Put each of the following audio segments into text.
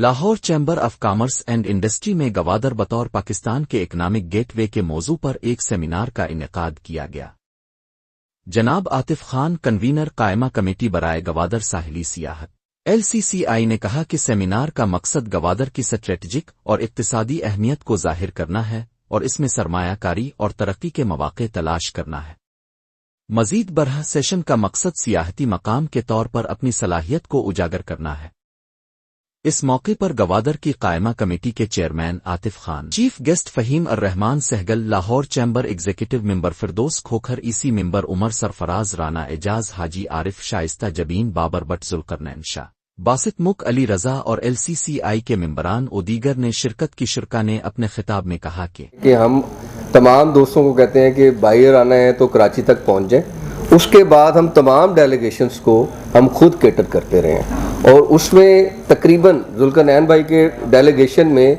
Lahore chamber of commerce and industry میں گوادر بطور پاکستان کے اکنامک گیٹ وے کے موضوع پر ایک سیمینار کا انعقاد کیا گیا۔ جناب عاطف خان، کنوینر قائمہ کمیٹی برائے گوادر ساحلی سیاحت LCCI نے کہا کہ سیمینار کا مقصد گوادر کی اسٹریٹجک اور اقتصادی اہمیت کو ظاہر کرنا ہے اور اس میں سرمایہ کاری اور ترقی کے مواقع تلاش کرنا ہے۔ مزید برآں سیشن کا مقصد سیاحتی مقام کے طور پر اپنی صلاحیت کو اجاگر کرنا ہے۔ اس موقع پر گوادر کی قائمہ کمیٹی کے chairman Atif Khan, chief guest Fahim ur-Rehman Sehgal, Lahore chamber executive member Firdous Khokhar, EC member Umar Sarfraz Rana, Ijaz Haji, Arif Shaista Jabeen, Babar Butt, Zulqarnain Shah, Basit Mak, Ali رضا اور LCCI کے ممبران و دیگر نے شرکت کی۔ شرکا نے اپنے خطاب میں کہا کہ ہم تمام دوستوں کو کہتے ہیں کہ باہر آنا ہے تو کراچی تک پہنچ جائیں، اس کے بعد ہم تمام ڈیلیگیشنز کو ہم خود کیٹر کرتے رہے ہیں، اور اس میں تقریباً ذوالقرنین بھائی کے ڈیلیگیشن میں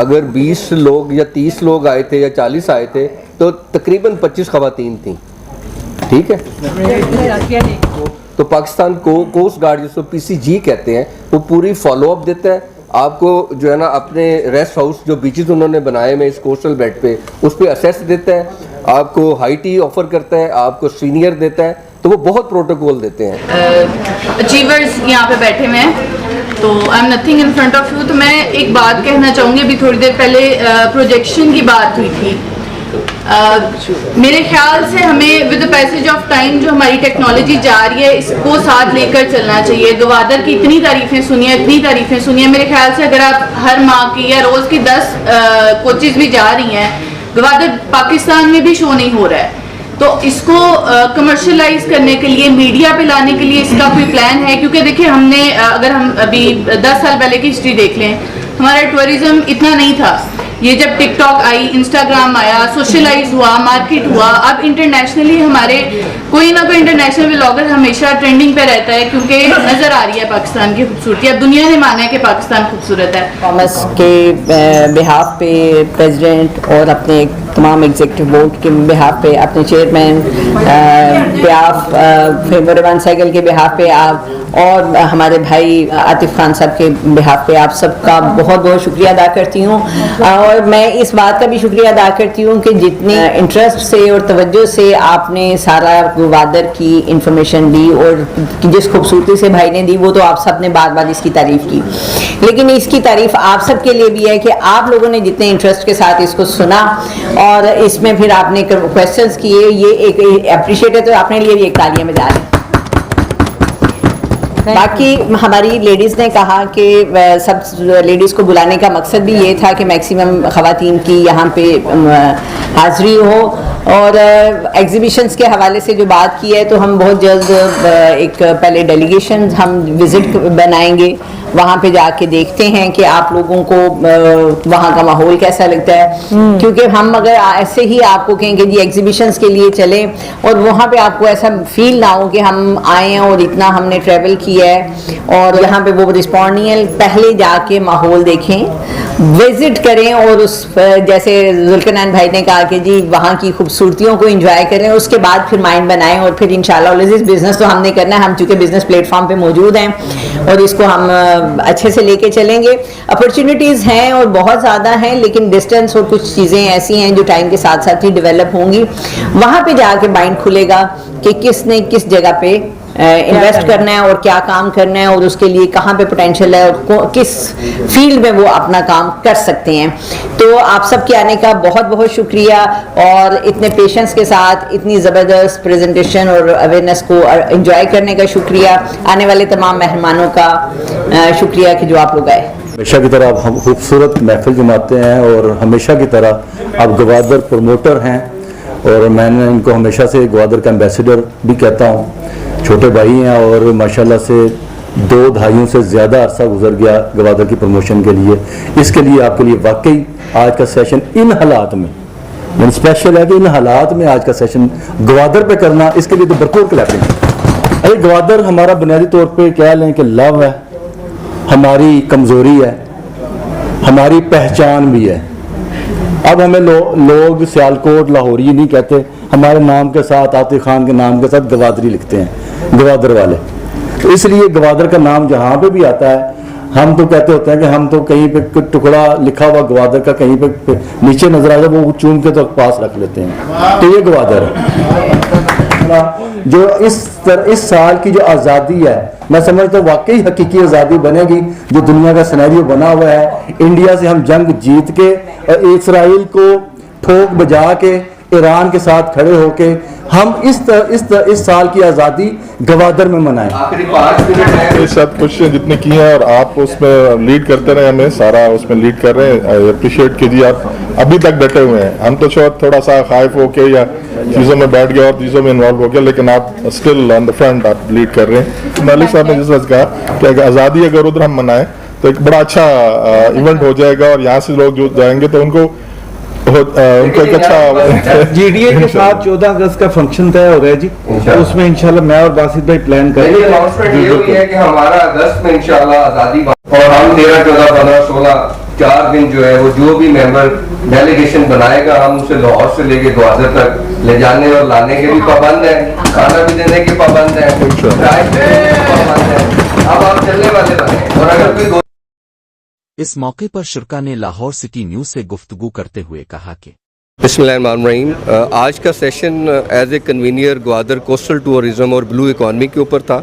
اگر 20 لوگ یا 30 لوگ آئے تھے یا 40 آئے تھے تو تقریباً 25 خواتین تھیں، ٹھیک ہے۔ تو پاکستان کوسٹ گارڈ جس کو PCG کہتے ہیں، وہ پوری فالو اپ دیتا ہے آپ کو، جو ہے نا اپنے ریسٹ ہاؤس جو بیچز انہوں نے بنائے میں اس کوسٹل بیلٹ پہ، اس پہ اسیس دیتا ہے، آپ کو ہائی ٹی آفر کرتا ہے، آپ کو سینئر دیتا ہے، تو وہ بہت پروٹوکول دیتے ہیں۔ اچیورز یہاں پہ بیٹھے ہوئے ہیں، تو I am nothing in front of you. تو میں ایک بات کہنا چاہوں گی، ابھی تھوڑی دیر پہلے پروجیکشن کی بات ہوئی تھی۔ میرے خیال سے ہمیں with the passage of time جو ہماری ٹیکنالوجی جا رہی ہے اس کو ساتھ لے کر چلنا چاہیے۔ گوادر کی اتنی تعریفیں سنی ہیں، میرے خیال سے اگر آپ ہر ماہ کی یا روز کی 10 کوچز بھی جا رہی ہیں، گوادر پاکستان میں بھی شو نہیں ہو رہا ہے، تو اس کو کمرشلائز کرنے کے لیے، میڈیا پہ لانے کے لیے اس کا کوئی پلان ہے؟ کیونکہ دیکھیں ہم نے، اگر ہم ابھی 10 سال پہلے کی ہسٹری دیکھ لیں، ہمارا ٹورزم اتنا نہیں تھا۔ یہ جب ٹک ٹاک آئی، انسٹاگرام آیا، سوشلائز ہوا، مارکیٹ ہوا، اب انٹرنیشنلی ہمارے کوئی نہ کوئی انٹرنیشنل ولاگر ہمیشہ ٹرینڈنگ پہ رہتا ہے، کیونکہ نظر آ رہی ہے پاکستان کی خوبصورتی، اب دنیا نے مانا ہے کہ پاکستان خوبصورت ہے۔ کامرس کے بہاف پہ پریزیڈنٹ اور اپنے تمام ایگزیکٹو بورڈ کے بہاف پہ، اپنے چیئرمین بہاف فیموران سیگل کے بہاف پہ آپ، اور ہمارے بھائی عاطف خان صاحب کے بہاف پہ آپ سب کا بہت بہت شکریہ ادا کرتی ہوں، اور میں اس بات کا بھی شکریہ ادا کرتی ہوں کہ جتنی انٹرسٹ سے اور توجہ سے آپ نے سارا گوادر کی انفارمیشن دی، اور جس خوبصورتی سے بھائی نے دی، وہ تو آپ سب نے بار بار اس کی تعریف کی، لیکن اس کی تعریف آپ سب کے لیے بھی ہے کہ آپ لوگوں نے جتنے انٹرسٹ کے ساتھ اس کو سنا اور اس میں پھر آپ نے کویسچنز کیے، یہ ایک اپریشیٹ ہے، تو آپ نے لیے بھی ایک تالیاں بجا رہے ہیں۔ باقی ہماری لیڈیز نے کہا کہ سب لیڈیز کو بلانے کا مقصد بھی یہ تھا کہ میکسیمم خواتین کی یہاں پہ حاضری ہو، اور ایگزیبیشنز کے حوالے سے جو بات کی ہے تو ہم بہت جلد ایک پہلے ڈیلیگیشن ہم وزٹ بنائیں گے، وہاں پہ جا کے دیکھتے ہیں کہ آپ لوگوں کو وہاں کا ماحول کیسا لگتا ہے، کیونکہ ہم اگر ایسے ہی آپ کو کہیں گے جی ایگزیبیشنز کے لیے چلیں اور وہاں پہ آپ کو ایسا فیل نہ ہو کہ ہم آئے ہیں اور اتنا ہم نے ٹریول کیا ہے اور یہاں پہ وہ رسپونڈ نہیں ہے، پہلے جا کے ماحول دیکھیں، وزٹ کریں، اور اس جیسے ذوالقرنین بھائی نے کہا کہ جی وہاں کی خوبصورتیوں کو انجوائے کریں، اس کے بعد پھر مائنڈ بنائیں، اور پھر انشاءاللہ بزنس تو ہم نے کرنا ہے، ہم چونکہ بزنس پلیٹ فارم پہ موجود ہیں اور اس کو ہم اچھے سے لے کے چلیں گے۔ اپرچونیٹیز ہیں اور بہت زیادہ ہیں، لیکن ڈسٹینس اور کچھ چیزیں ایسی ہیں جو ٹائم کے ساتھ ساتھ ہی ڈیولپ ہوں گی، وہاں پہ جا کے مائنڈ کھلے گا کہ کس نے کس جگہ پہ انویسٹ کرنا ہے اور کیا کام کرنا ہے، اور اس کے لیے کہاں پہ پوٹینشیل ہے اور کس فیلڈ میں وہ اپنا کام کر سکتے ہیں۔ تو آپ سب کے آنے کا بہت بہت شکریہ، اور اتنے پیشنس کے ساتھ اتنی زبردست پریزنٹیشن اور اویئرنیس کو انجوائے کرنے کا شکریہ، آنے والے تمام مہمانوں کا شکریہ کہ جو آپ لوگ آئے۔ ہمیشہ کی طرح آپ خوبصورت محفل جماتے ہیں، اور ہمیشہ کی طرح آپ گوادر پروموٹر ہیں، اور میں نے ان کو ہمیشہ سے گوادر کا ایمبیسیڈر بھی کہتا ہوں، چھوٹے بھائی ہیں، اور ماشاءاللہ سے 2 دہائیوں سے زیادہ عرصہ گزر گیا گوادر کی پروموشن کے لیے۔ اس کے لیے آپ کے لیے واقعی آج کا سیشن ان حالات میں اسپیشل ہے کہ ان حالات میں آج کا سیشن گوادر پہ کرنا، اس کے لیے تو بھرپور کلیپنگ۔ ارے گوادر ہمارا بنیادی طور پہ کہہ لیں کہ لو ہے، ہماری کمزوری ہے، ہماری پہچان بھی ہے۔ اب ہمیں لوگ سیالکوٹ لاہوری نہیں کہتے، ہمارے نام کے ساتھ، عاطف خان کے نام کے ساتھ گوادری لکھتے ہیں، گوادر والے۔ تو اس لیے گوادر کا نام جہاں پہ بھی آتا ہے ہم تو کہتے ہوتے ہیں کہ ہم تو کہیں پہ ٹکڑا لکھا ہوا گوادر کا کہیں پہ نیچے نظر آ جائے وہ چون کے تو پاس رکھ لیتے ہیں، تو یہ گوادر ہے جو اس سال کی جو آزادی ہے میں سمجھتا ہوں واقعی حقیقی آزادی بنے گی. جو دنیا کا سینیریو بنا ہوا ہے، انڈیا سے ہم جنگ جیت کے اور اسرائیل کو ٹھوک بجا کے ایران کے ساتھ کھڑے ہو کے ہم اس سال کی آزادی گوادر میں منائیں. سب کچھ جتنے کی ہیں اور آپ اس میں لیڈ کرتے رہے، ہمیں سارا اس میں لیڈ کر رہے ہیں، اپریشیٹ کیجیے. آپ ابھی تک ڈٹے ہوئے ہیں، ہم تو شاید تھوڑا سا خائف ہو کے یا چیزوں میں بیٹھ گیا اور چیزوں میں انوالو ہو گیا، لیکن آپ اسٹل آن دا فرنٹ آپ لیڈ کر رہے ہیں. مالک صاحب نے جس وقت کہا کہ اگر آزادی اگر ادھر ہم منائیں تو ایک بڑا اچھا ایونٹ ہو جائے گا، اور یہاں سے لوگ جو جائیں گے تو ان کو ایک اچھا جی ڈی اے کے ساتھ 14 اگست کا فنکشن طے ہو رہا ہے جی، اس میں انشاءاللہ میں اور باسط بھائی پلان کریں گے. یہ ہوئی ہے کہ ہمارا اگست میں انشاءاللہ آزادی اور ہم 13 14 15 16 4 دن جو ہے وہ جو بھی ممبر ڈیلیگیشن بنائے گا ہم اسے لاہور سے لے کے گوادر تک لے جانے اور لانے کے بھی پابند ہیں، کھانا بھی دینے کے پابند ہیں، رائٹ کے پابند ہیں. اب آپ چلنے والے بنے. اور اگر کوئی اس موقع پر شرکا نے لاہور سٹی نیوز سے گفتگو کرتے ہوئے کہا کہ بسم اللہ الرحمن الرحیم. آج کا session as a convener Gwadar coastal tourism اور بلو اکانومی کے اوپر تھا،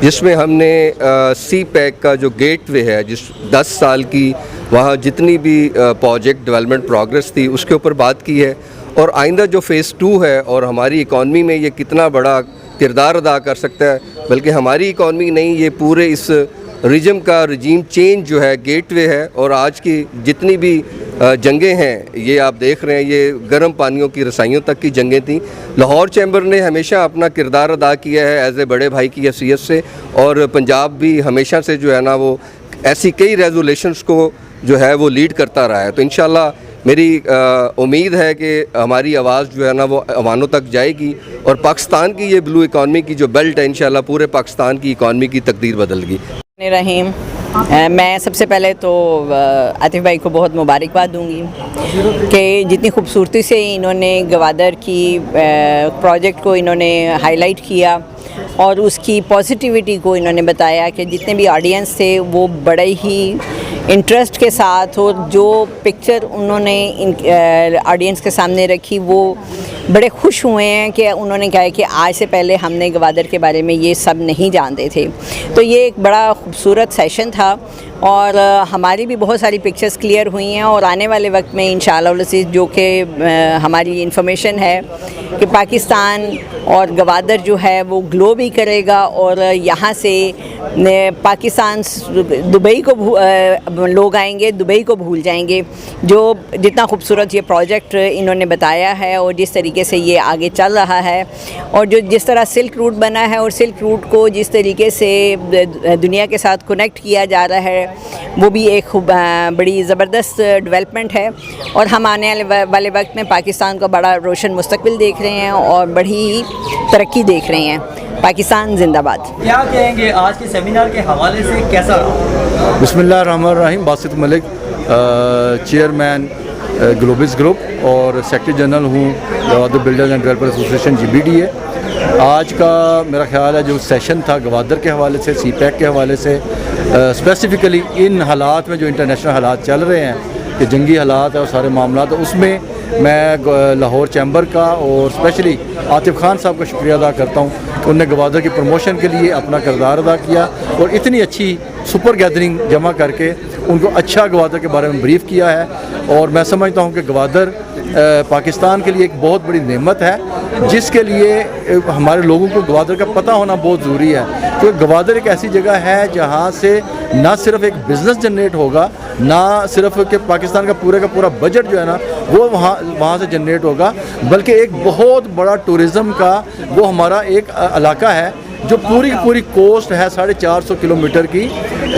جس میں ہم نے سی پیک کا جو گیٹ وے ہے جس 10 سال کی وہاں جتنی بھی پروجیکٹ ڈیولپمنٹ پروگرس تھی اس کے اوپر بات کی ہے، اور آئندہ جو فیز 2 ہے اور ہماری اکانومی میں یہ کتنا بڑا کردار ادا کر سکتا ہے. بلکہ ہماری اکانومی نہیں، یہ پورے اس ریجم کا رجیم چینج جو ہے گیٹ وے ہے. اور آج کی جتنی بھی جنگیں ہیں یہ آپ دیکھ رہے ہیں، یہ گرم پانیوں کی رسائیوں تک کی جنگیں تھیں. لاہور چیمبر نے ہمیشہ اپنا کردار ادا کیا ہے ایز اے بڑے بھائی کی حیثیت سے، اور پنجاب بھی ہمیشہ سے جو ہے نا وہ ایسی کئی ریزولیشنز کو جو ہے وہ لیڈ کرتا رہا ہے. تو انشاءاللہ میری امید ہے کہ ہماری آواز جو ہے نا وہ عوانوں تک جائے گی، اور پاکستان کی یہ بلو اکانومی کی جو بیلٹ ہے انشاءاللہ پورے پاکستان کی اکانومی کی تقدیر بدل گی. رحیم، میں سب سے پہلے تو عاطف بھائی کو بہت مبارکباد دوں گی کہ جتنی خوبصورتی سے انہوں نے گوادر کی پروجیکٹ کو انہوں نے ہائی لائٹ کیا اور اس کی پازیٹیوٹی کو انہوں نے بتایا کہ جتنے بھی آڈینس تھے وہ بڑے ہی انٹرسٹ کے ساتھ، اور جو پکچر انہوں نے آڈینس کے سامنے رکھی وہ بڑے خوش ہوئے ہیں کہ انہوں نے کہا کہ آج سے پہلے ہم نے گوادر کے بارے میں یہ سب نہیں جانتے تھے. تو یہ ایک بڑا خوبصورت سیشن تھا، اور ہماری بھی بہت ساری پکچرز کلیئر ہوئی ہیں، اور آنے والے وقت میں انشاءاللہ العزیز جو کہ ہماری انفارمیشن ہے کہ پاکستان اور گوادر جو ہے وہ گلو بھی کرے گا، اور یہاں سے پاکستان دبئی کو لوگ آئیں گے، دبئی کو بھول جائیں گے. جو جتنا خوبصورت یہ پروجیکٹ انہوں نے بتایا ہے اور جس طریقے سے یہ آگے چل رہا ہے، اور جو جس طرح سلک روٹ بنا ہے اور سلک روٹ کو جس طریقے سے دنیا کے ساتھ کنیکٹ کیا جا رہا ہے وہ بھی ایک بڑی زبردست ڈیولپمنٹ ہے. اور ہم آنے والے وقت میں پاکستان کا بڑا روشن مستقبل دیکھ رہے ہیں اور بڑی ترقی دیکھ رہے ہیں. پاکستان زندہ باد. کیا کہیں گے آج کے سیمینار کے حوالے سے کیسا رہا؟ بسم اللہ الرحمن الرحیم. باسط ملک، چیئرمین گلوبس گروپ اور سیکرٹری جنرل ہوں Gwadar builders and developer association GBDA. آج کا میرا خیال ہے جو سیشن تھا گوادر کے حوالے سے، سی پیک کے حوالے سے، اسپیسیفکلی ان حالات میں جو انٹرنیشنل حالات چل رہے ہیں کہ جنگی حالات ہے اور سارے معاملات، اس میں میں لاہور چیمبر کا اور اسپیشلی عاطف خان صاحب کا شکریہ ادا کرتا ہوں کہ انہوں نے گوادر کی پروموشن کے لیے اپنا کردار ادا کیا اور اتنی اچھی سپر گیدرنگ جمع کر کے ان کو اچھا گوادر کے بارے میں بریف کیا ہے. اور میں سمجھتا ہوں کہ گوادر پاکستان کے لیے ایک بہت بڑی نعمت ہے، جس کے لیے ہمارے لوگوں کو گوادر کا پتہ ہونا بہت ضروری ہے. کیونکہ گوادر ایک ایسی جگہ ہے جہاں سے نہ صرف ایک بزنس جنریٹ ہوگا، نہ صرف کہ پاکستان کا پورا بجٹ جو ہے نا وہ وہاں سے جنریٹ ہوگا، بلکہ ایک بہت بڑا ٹورزم کا وہ ہمارا ایک علاقہ ہے جو پوری کوسٹ ہے 450 کلومیٹر کی.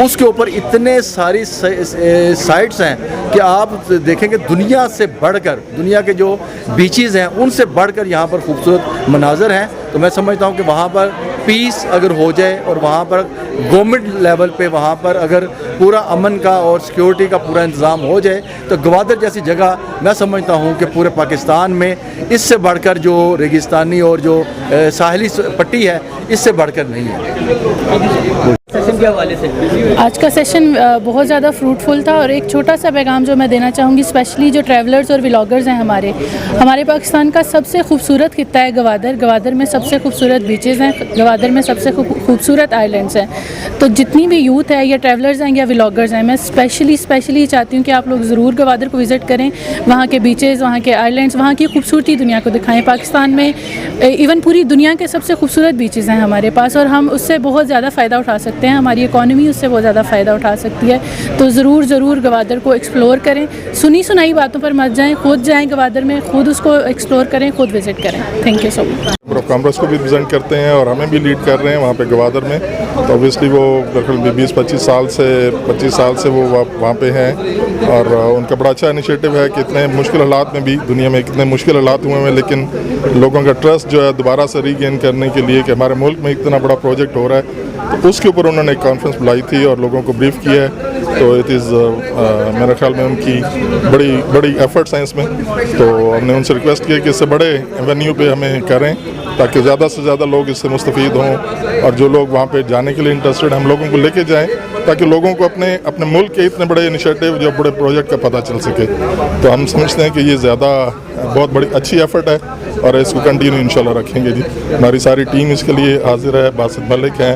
اس کے اوپر اتنے ساری سائٹس ہیں کہ آپ دیکھیں کہ دنیا سے بڑھ کر، دنیا کے جو بیچز ہیں ان سے بڑھ کر یہاں پر خوبصورت مناظر ہیں. تو میں سمجھتا ہوں کہ وہاں پر پیس اگر ہو جائے اور وہاں پر گورنمنٹ لیول پہ وہاں پر اگر پورا امن کا اور سیکیورٹی کا پورا انتظام ہو جائے تو گوادر جیسی جگہ میں سمجھتا ہوں کہ پورے پاکستان میں اس سے بڑھ کر جو ریگستانی اور جو ساحلی پٹی ہے اس سے بڑھ کر نہیں ہے. سیشن کے حوالے سے؟ آج کا سیشن بہت زیادہ فروٹفل تھا، اور ایک چھوٹا سا پیغام جو میں دینا چاہوں گی اسپیشلی جو ٹریولرز اور ولاگرز ہیں ہمارے پاکستان کا سب سے خوبصورت خطہ ہے گوادر میں سب سے خوبصورت بیچز ہیں، گوادر میں سب سے خوبصورت آئلینڈس ہیں. تو جتنی بھی یوتھ ہے یا ٹریولرز ہیں یا ولاگرز ہیں، میں اسپیشلی چاہتی ہوں کہ آپ لوگ ضرور گوادر کو وزٹ کریں، وہاں کے بیچز، وہاں کے آئلینڈس، وہاں کی خوبصورتی دنیا کو دکھائیں. پاکستان میں ایون پوری دنیا کے سب سے خوبصورت بیچز ہیں ہمارے پاس، اور ہم اس سے بہت زیادہ فائدہ اٹھا سکتے ہیں، ہماری اکانومی اس سے بہت زیادہ فائدہ اٹھا سکتی ہے. تو ضرور گوادر کو ایکسپلور کریں، سنائی باتوں پر مت جائیں، خود جائیں گوادر میں، خود اس کو ایکسپلور کریں، خود وزٹ کریں. Thank you so much. Commerce کو بھی پریزنٹ کرتے ہیں اور ہمیں بھی لیڈ کر رہے ہیں وہاں پہ گوادر میں. تو اوبیسلی وہ 20-25 سال سے وہ وہاں پہ ہیں، اور ان کا بڑا اچھا انیشیٹو ہے کہ اتنے مشکل حالات میں بھی، دنیا میں کتنے مشکل حالات ہوئے ہیں، لیکن لوگوں کا ٹرسٹ جو ہے دوبارہ سے ری گین کرنے کے لیے کہ ہمارے ملک میں اتنا بڑا پروجیکٹ ہو رہا ہے، تو اس کے اوپر انہوں نے ایک کانفرنس بلائی تھی اور لوگوں کو بریف کیا ہے. تو اٹ از میرے خیال میں ان کی بڑی ایفرٹس ہیں اس میں. تو ہم نے ان سے ریکویسٹ کیا کہ اس سے بڑے ایونیو پہ ہمیں کریں تاکہ زیادہ سے زیادہ لوگ اس سے مستفید ہوں، اور جو لوگ وہاں پہ جانے کے لیے انٹرسٹڈ ہم لوگوں کو لے کے جائیں تاکہ لوگوں کو اپنے ملک کے اتنے بڑے انیشیٹو جو بڑے پروجیکٹ کا پتہ چل سکے. تو ہم سمجھتے ہیں کہ یہ بہت بڑی اچھی ایفرٹ ہے اور اس کو کنٹینیو انشاءاللہ رکھیں گے. جی ہماری ساری ٹیم اس کے لیے حاضر ہے. باسط ملک ہیں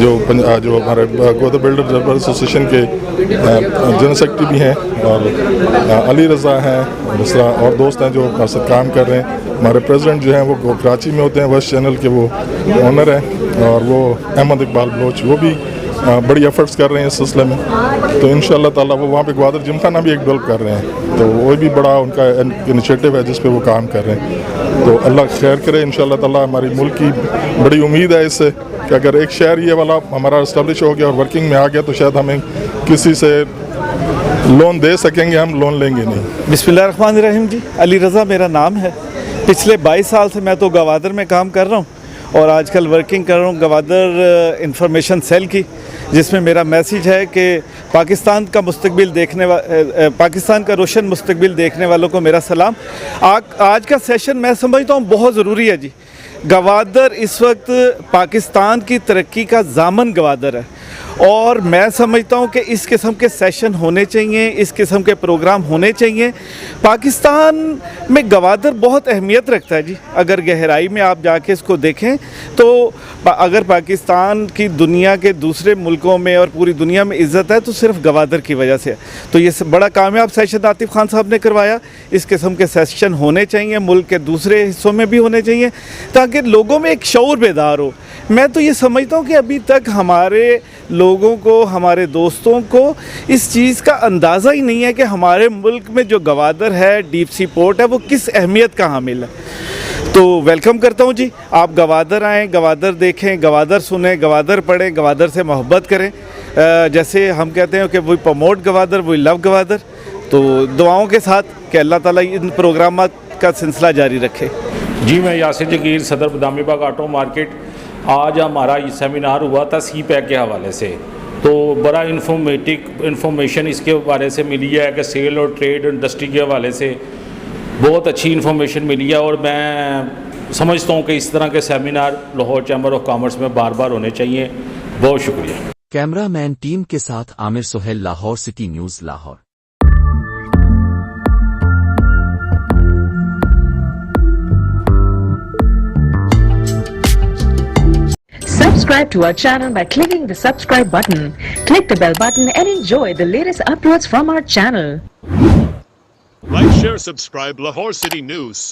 جو ہمارے گوادر بلڈر ڈیولپر ایسوسیشن کے جنرل سیکرٹری بھی ہیں، اور علی رضا ہیں، اس طرح اور دوست ہیں جو ہمارے ساتھ کام کر رہے ہیں. ہمارے پریزیڈنٹ جو ہیں وہ کراچی میں ہوتے ہیں، ویسٹ چینل کے وہ اونر ہیں، اور وہ احمد اقبال بلوچ، وہ بھی بڑی ایفرٹس کر رہے ہیں اس سلسلے میں. تو انشاءاللہ تعالیٰ وہ وہاں پہ گوادر جم خانہ بھی ایک ڈیولپ کر رہے ہیں، تو وہ بھی بڑا ان کا انیشیٹو ہے جس پہ وہ کام کر رہے ہیں. تو اللہ خیر کرے انشاءاللہ تعالیٰ. ہماری ملک کی بڑی امید ہے اس سے کہ اگر ایک شہر یہ والا ہمارا اسٹیبلش ہو گیا اور ورکنگ میں آ گیا تو شاید ہمیں کسی سے لون دے سکیں گے، ہم لون لیں گے نہیں. بسم اللہ الرحمن الرحیم. جی علی رضا میرا نام ہے. پچھلے 22 سال سے میں تو گوادر میں کام کر رہا ہوں، اور آج کل ورکنگ کر رہا ہوں گوادر انفارمیشن سیل کی، جس میں میرا میسیج ہے کہ پاکستان کا روشن مستقبل دیکھنے والوں کو میرا سلام. آج کا سیشن میں سمجھتا ہوں بہت ضروری ہے. جی گوادر اس وقت پاکستان کی ترقی کا ضامن گوادر ہے، اور میں سمجھتا ہوں کہ اس قسم کے سیشن ہونے چاہیے، اس قسم کے پروگرام ہونے چاہیے. پاکستان میں گوادر بہت اہمیت رکھتا ہے. جی اگر گہرائی میں آپ جا کے اس کو دیکھیں تو اگر پاکستان کی دنیا کے دوسرے ملکوں میں اور پوری دنیا میں عزت ہے تو صرف گوادر کی وجہ سے ہے. تو یہ بڑا کامیاب سیشن عاطف خان صاحب نے کروایا. اس قسم کے سیشن ہونے چاہیے، ملک کے دوسرے حصوں میں بھی ہونے چاہیے، تاکہ لوگوں میں ایک شعور بیدار ہو. میں تو یہ سمجھتا ہوں کہ ابھی تک ہمارے لوگوں کو، ہمارے دوستوں کو اس چیز کا اندازہ ہی نہیں ہے کہ ہمارے ملک میں جو گوادر ہے، ڈیپ سی پورٹ ہے، وہ کس اہمیت کا حامل ہے. تو ویلکم کرتا ہوں. جی آپ گوادر آئیں، گوادر دیکھیں، گوادر سنیں، گوادر پڑھیں، گوادر سے محبت کریں. جیسے ہم کہتے ہیں کہ وی پروموٹ گوادر، وی لو گوادر. تو دعاؤں کے ساتھ کہ اللہ تعالیٰ ان پروگرامات کا سلسلہ جاری رکھے. جی میں یاسر جگیر، صدر بدامی باغ آٹو مارکیٹ. آج ہمارا یہ سیمینار ہوا تھا سی پیک کے حوالے سے، تو بڑا انفارمیشن اس کے بارے سے ملی ہے کہ سیل اور ٹریڈ انڈسٹری کے حوالے سے بہت اچھی انفارمیشن ملی ہے. اور میں سمجھتا ہوں کہ اس طرح کے seminar Lahore chamber of commerce میں بار بار ہونے چاہیے. بہت شکریہ. کیمرہ مین ٹیم کے ساتھ Aamir Sohail, Lahore city news, Lahore. Subscribe to our channel by clicking the subscribe button. Click the bell button and enjoy the latest uploads from our channel. Like, share, subscribe Lahore City News.